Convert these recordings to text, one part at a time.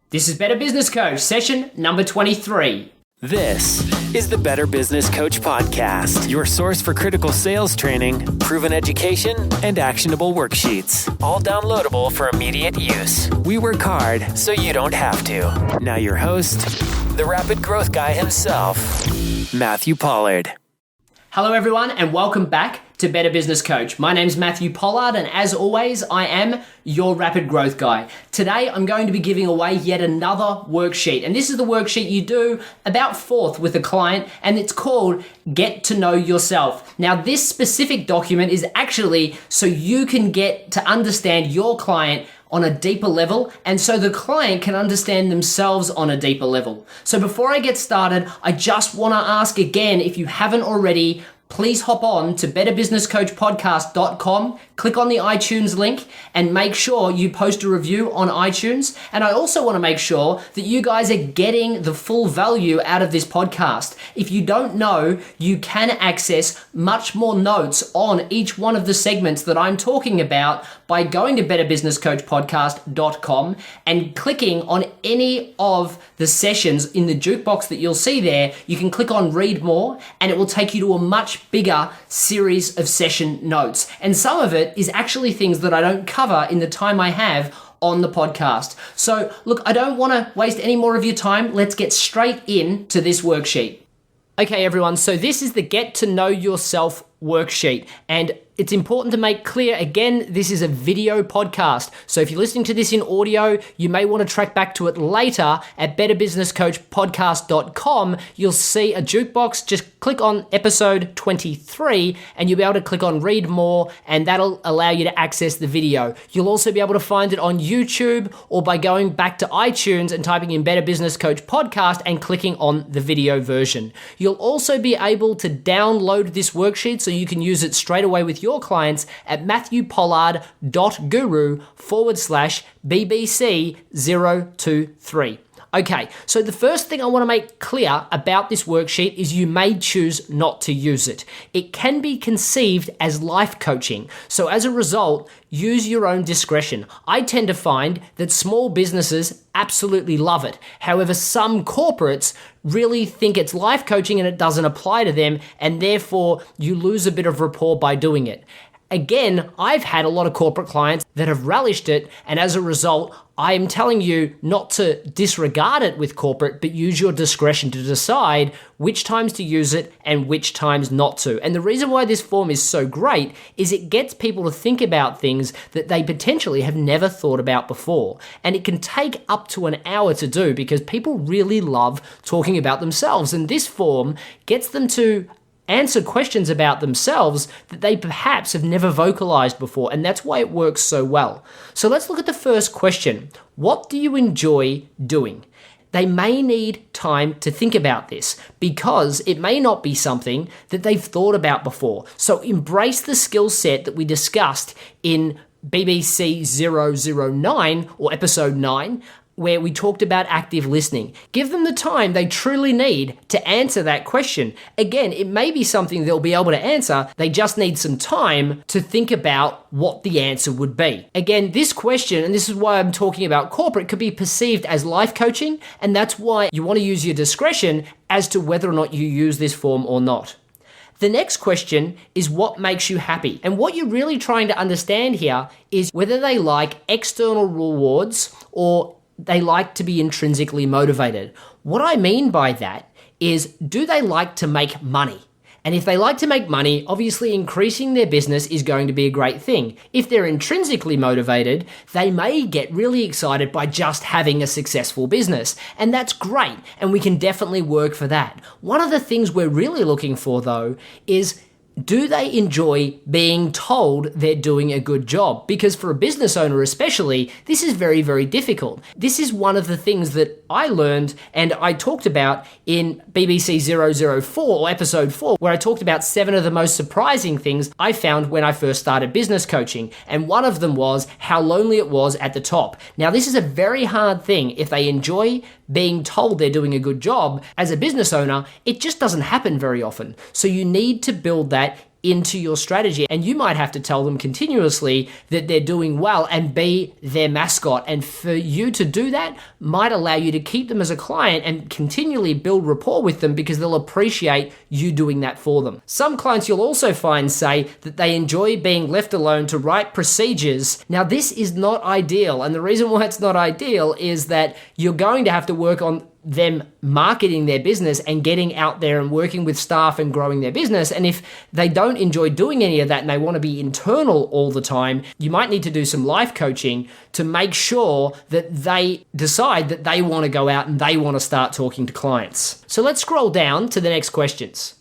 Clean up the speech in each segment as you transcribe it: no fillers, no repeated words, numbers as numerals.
This is Better Business Coach, session number 23. This is the Better Business Coach Podcast, your source for critical sales training, proven education, and actionable worksheets. All downloadable for immediate use. We work hard so you don't have to. Now your host, the rapid growth guy himself, Matthew Pollard. Hello everyone and welcome back to Better Business Coach. My name's Matthew Pollard and as always, I am your rapid growth guy. Today, I'm going to be giving away yet another worksheet. And this is the worksheet you do about fourth with a client and it's called Get to Know Yourself. Now, this specific document is actually so you can get to understand your client on a deeper level, and so the client can understand themselves on a deeper level. So before I get started, I just want to ask again, if you haven't already, please hop on to betterbusinesscoachpodcast.com, click on the iTunes link, and make sure you post a review on iTunes. And I also want to make sure that you guys are getting the full value out of this podcast. If you don't know, you can access much more notes on each one of the segments that I'm talking about by going to betterbusinesscoachpodcast.com and clicking on any of the sessions in the jukebox that you'll see there. You can click on read more and it will take you to a much bigger series of session notes. And some of it is actually things that I don't cover in the time I have on the podcast. So look, I don't want to waste any more of your time. Let's get straight into this worksheet. Okay, everyone. So this is the Get to Know Yourself worksheet. And it's important to make clear, again, this is a video podcast. So if you're listening to this in audio, you may want to track back to it later at betterbusinesscoachpodcast.com. You'll see a jukebox. Just click on episode 23 and you'll be able to click on read more and that'll allow you to access the video. You'll also be able to find it on YouTube or by going back to iTunes and typing in Better Business Coach Podcast and clicking on the video version. You'll also be able to download this worksheet so you can use it straight away with your clients at matthewpollard.guru/BBC023. Okay, so the first thing I want to make clear about this worksheet is you may choose not to use it. It can be conceived as life coaching. So as a result, use your own discretion. I tend to find that small businesses absolutely love it. However, some corporates really think it's life coaching and it doesn't apply to them, and therefore you lose a bit of rapport by doing it. Again, I've had a lot of corporate clients that have relished it, and as a result, I am telling you not to disregard it with corporate, but use your discretion to decide which times to use it and which times not to. And the reason why this form is so great is it gets people to think about things that they potentially have never thought about before. And it can take up to an hour to do because people really love talking about themselves. And this form gets them to answer questions about themselves that they perhaps have never vocalized before, and that's why it works so well. So let's look at the first question. What do you enjoy doing? They may need time to think about this because it may not be something that they've thought about before. So embrace the skill set that we discussed in BBC 009 or episode 9, where we talked about active listening. Give them the time they truly need to answer that question. Again, it may be something they'll be able to answer. They just need some time to think about what the answer would be. Again, this question, and this is why I'm talking about corporate, could be perceived as life coaching, and that's why you want to use your discretion as to whether or not you use this form or not. The next question is what makes you happy? And what you're really trying to understand here is whether they like external rewards or they like to be intrinsically motivated. What I mean by that is, do they like to make money? And if they like to make money, obviously increasing their business is going to be a great thing. If they're intrinsically motivated, they may get really excited by just having a successful business. And that's great, and we can definitely work for that. One of the things we're really looking for, though, is do they enjoy being told they're doing a good job? Because for a business owner especially, this is very, very difficult. This is one of the things that I learned and I talked about in BBC 004 or episode 4, where I talked about 7 of the most surprising things I found when I first started business coaching. And one of them was how lonely it was at the top. Now, this is a very hard thing. If they enjoy being told they're doing a good job as a business owner, it just doesn't happen very often. So you need to build that into your strategy. And you might have to tell them continuously that they're doing well and be their mascot. And for you to do that might allow you to keep them as a client and continually build rapport with them because they'll appreciate you doing that for them. Some clients you'll also find say that they enjoy being left alone to write procedures. Now, this is not ideal. And the reason why it's not ideal is that you're going to have to work on them marketing their business and getting out there and working with staff and growing their business. And if they don't enjoy doing any of that and they want to be internal all the time, you might need to do some life coaching to make sure that they decide that they want to go out and they want to start talking to clients. So let's scroll down to the next questions.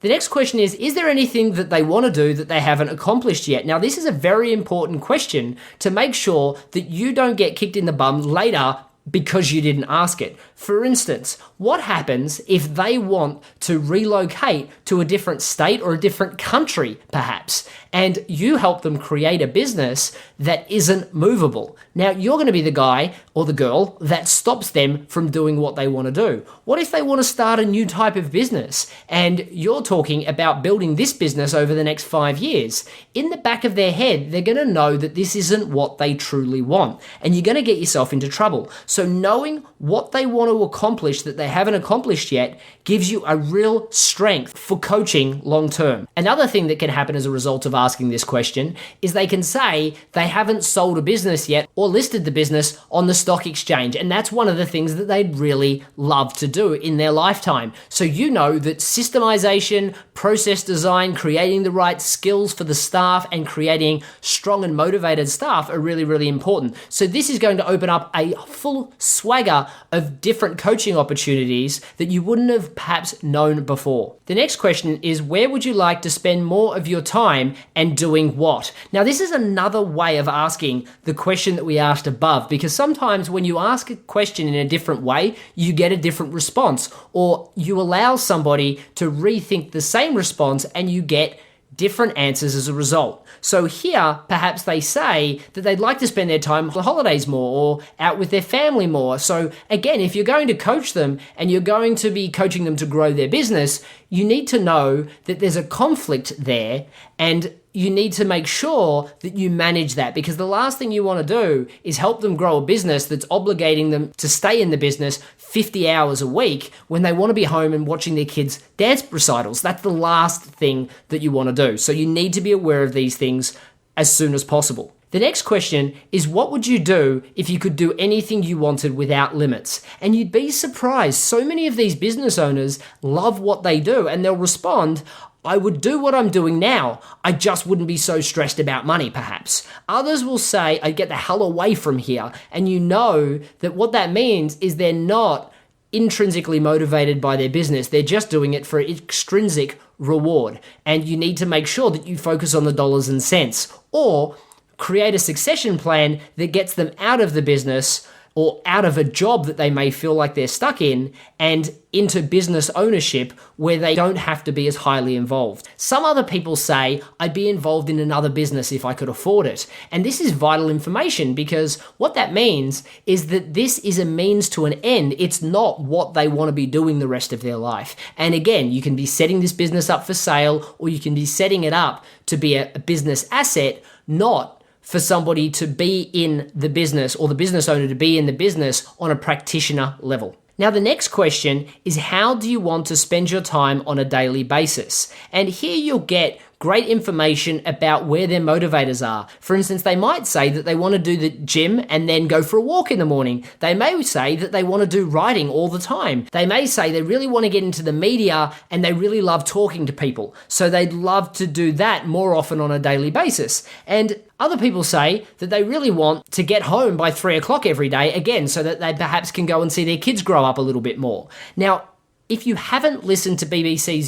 The next question is there anything that they want to do that they haven't accomplished yet? Now, this is a very important question to make sure that you don't get kicked in the bum later because you didn't ask it. For instance, what happens if they want to relocate to a different state or a different country, perhaps, and you help them create a business that isn't movable? Now, you're going to be the guy or the girl that stops them from doing what they want to do. What if they want to start a new type of business and you're talking about building this business over the next 5 years? In the back of their head, they're going to know that this isn't what they truly want, and you're going to get yourself into trouble. So knowing what they want to accomplish that they haven't accomplished yet gives you a real strength for coaching long term. Another thing that can happen as a result of asking this question is they can say they haven't sold a business yet or listed the business on the stock exchange. And that's one of the things that they'd really love to do in their lifetime. So you know that systemization, process design, creating the right skills for the staff, and creating strong and motivated staff are really, really important. So this is going to open up a full swagger of different coaching opportunities that you wouldn't have perhaps known before. The next question is, where would you like to spend more of your time and doing what? Now, this is another way of asking the question that we asked above, because sometimes when you ask a question in a different way, you get a different response, or you allow somebody to rethink the same response and you get different answers as a result. So here, perhaps they say that they'd like to spend their time on the holidays more or out with their family more. So again, if you're going to coach them and you're going to be coaching them to grow their business, you need to know that there's a conflict there, and you need to make sure that you manage that, because the last thing you want to do is help them grow a business that's obligating them to stay in the business 50 hours a week when they want to be home and watching their kids' dance recitals. That's the last thing that you want to do. So you need to be aware of these things as soon as possible. The next question is, what would you do if you could do anything you wanted without limits? And you'd be surprised. So many of these business owners love what they do, and they'll respond, I would do what I'm doing now. I just wouldn't be so stressed about money, perhaps. Others will say, I'd get the hell away from here. And you know that what that means is they're not intrinsically motivated by their business. They're just doing it for extrinsic reward. And you need to make sure that you focus on the dollars and cents, or create a succession plan that gets them out of the business or out of a job that they may feel like they're stuck in and into business ownership where they don't have to be as highly involved. Some other people say, I'd be involved in another business if I could afford it. And this is vital information, because what that means is that this is a means to an end. It's not what they want to be doing the rest of their life. And again, you can be setting this business up for sale, or you can be setting it up to be a business asset, not for somebody to be in the business, or the business owner to be in the business on a practitioner level. Now, the next question is, how do you want to spend your time on a daily basis? And here you'll get great information about where their motivators are. For instance, they might say that they want to do the gym and then go for a walk in the morning. They may say that they want to do writing all the time. They may say they really want to get into the media and they really love talking to people. So they'd love to do that more often on a daily basis. And other people say that they really want to get home by 3 o'clock every day, again, so that they perhaps can go and see their kids grow up a little bit more. Now, if you haven't listened to BBC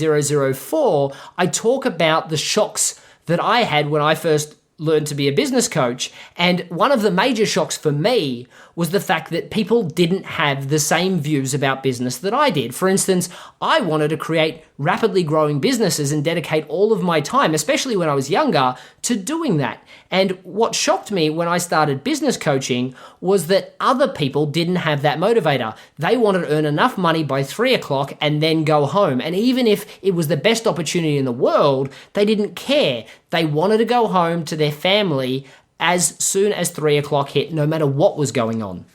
004, I talk about the shocks that I had when I first learned to be a business coach. And one of the major shocks for me was the fact that people didn't have the same views about business that I did. For instance, I wanted to create rapidly growing businesses and dedicate all of my time, especially when I was younger, to doing that. And what shocked me when I started business coaching was that other people didn't have that motivator. They wanted to earn enough money by 3 o'clock and then go home. And even if it was the best opportunity in the world, they didn't care. They wanted to go home to their family as soon as 3 o'clock hit, no matter what was going on.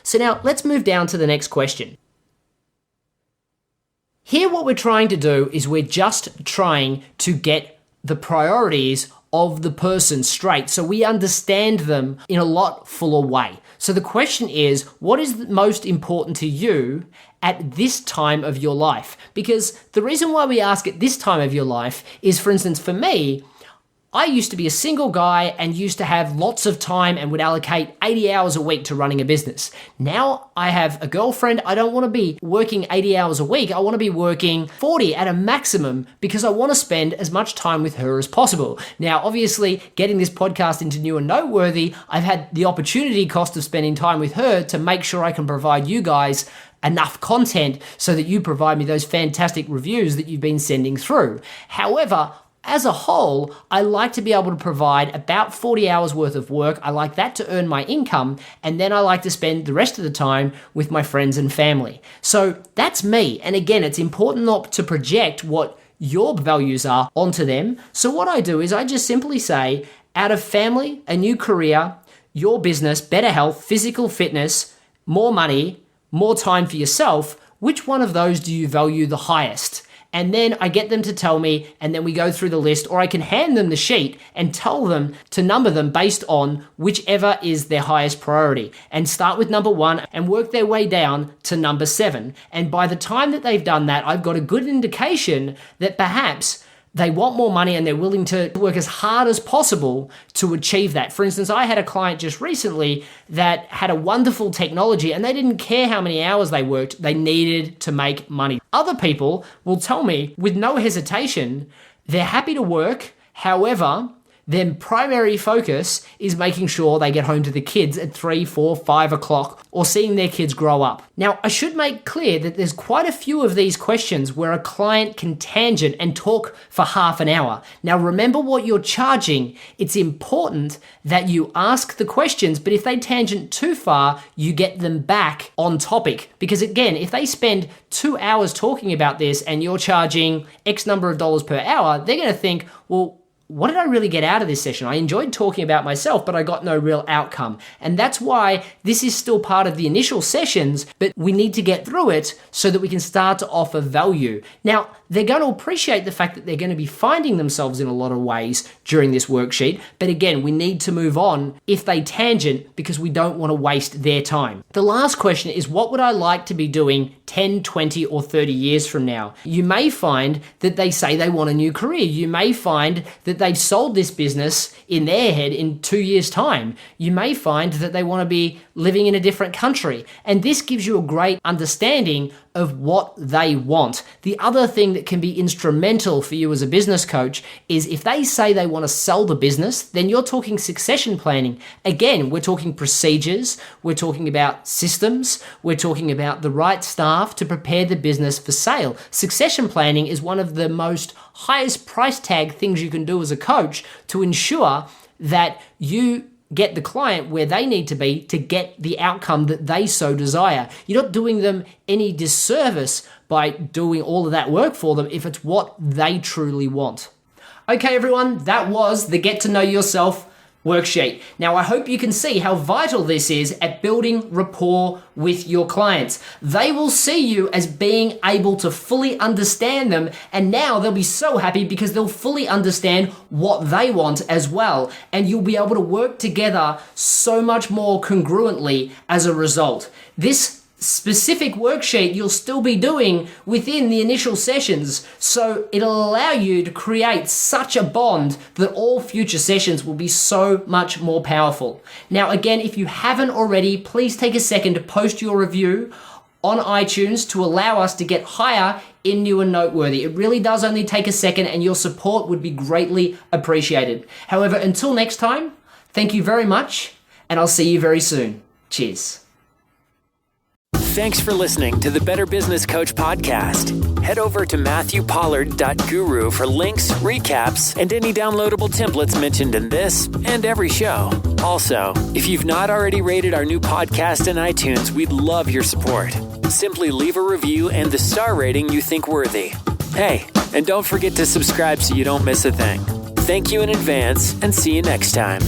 So now let's move down to the next question. Here, what we're trying to do is we're just trying to get the priorities of the person straight so we understand them in a lot fuller way. So the question is, what is most important to you at this time of your life? Because the reason why we ask at this time of your life is, for instance, for me, I used to be a single guy and used to have lots of time and would allocate 80 hours a week to running a business. Now I have a girlfriend. I don't want to be working 80 hours a week. I want to be working 40 at a maximum because I want to spend as much time with her as possible. Now, obviously, getting this podcast into New and Noteworthy, I've had the opportunity cost of spending time with her to make sure I can provide you guys enough content so that you provide me those fantastic reviews that you've been sending through. However, as a whole, I like to be able to provide about 40 hours worth of work. I like that to earn my income, and then I like to spend the rest of the time with my friends and family. So that's me. And again, it's important not to project what your values are onto them. So what I do is I just simply say, out of family, a new career, your business, better health, physical fitness, more money, more time for yourself, which one of those do you value the highest? And then I get them to tell me, and then we go through the list, or I can hand them the sheet and tell them to number them based on whichever is their highest priority, and start with number 1 and work their way down to number 7. And by the time that they've done that, I've got a good indication that perhaps they want more money and they're willing to work as hard as possible to achieve that. For instance, I had a client just recently that had a wonderful technology and they didn't care how many hours they worked. They needed to make money. Other people will tell me with no hesitation, they're happy to work. However, their primary focus is making sure they get home to the kids at 3, 4, 5 o'clock or seeing their kids grow up. Now, I should make clear that there's quite a few of these questions where a client can tangent and talk for half an hour. Now, remember what you're charging. It's important that you ask the questions, but if they tangent too far, you get them back on topic. Because again, if they spend 2 hours talking about this and you're charging X number of dollars per hour, they're going to think, well, what did I really get out of this session? I enjoyed talking about myself, but I got no real outcome. And that's why this is still part of the initial sessions, but we need to get through it so that we can start to offer value. Now, they're going to appreciate the fact that they're going to be finding themselves in a lot of ways during this worksheet. But again, we need to move on if they tangent because we don't want to waste their time. The last question is, what would I like to be doing 10, 20, or 30 years from now? You may find that they say they want a new career. You may find that they've sold this business in their head in 2 years' time. You may find that they want to be living in a different country. And this gives you a great understanding of what they want. The other thing that can be instrumental for you as a business coach is if they say they want to sell the business, then you're talking succession planning. Again, we're talking procedures, we're talking about systems, we're talking about the right staff to prepare the business for sale. Succession planning is one of the most highest price tag things you can do as a coach to ensure that you get the client where they need to be to get the outcome that they so desire. You're not doing them any disservice by doing all of that work for them if it's what they truly want. Okay, everyone, that was the Get to Know Yourself worksheet. Now, I hope you can see how vital this is at building rapport with your clients. They will see you as being able to fully understand them, and now they'll be so happy because they'll fully understand what they want as well, and you'll be able to work together so much more congruently as a result. This specific worksheet you'll still be doing within the initial sessions, so it'll allow you to create such a bond that all future sessions will be so much more powerful. Now, again, if you haven't already, please take a second to post your review on iTunes to allow us to get higher in new and noteworthy. It really does only take a second, and your support would be greatly appreciated. However, until next time, thank you very much, and I'll see you very soon. Cheers. Thanks for listening to the Better Business Coach podcast. Head over to matthewpollard.guru for links, recaps, and any downloadable templates mentioned in this and every show. Also, if you've not already rated our new podcast in iTunes, we'd love your support. Simply leave a review and the star rating you think worthy. Hey, and don't forget to subscribe so you don't miss a thing. Thank you in advance, and see you next time.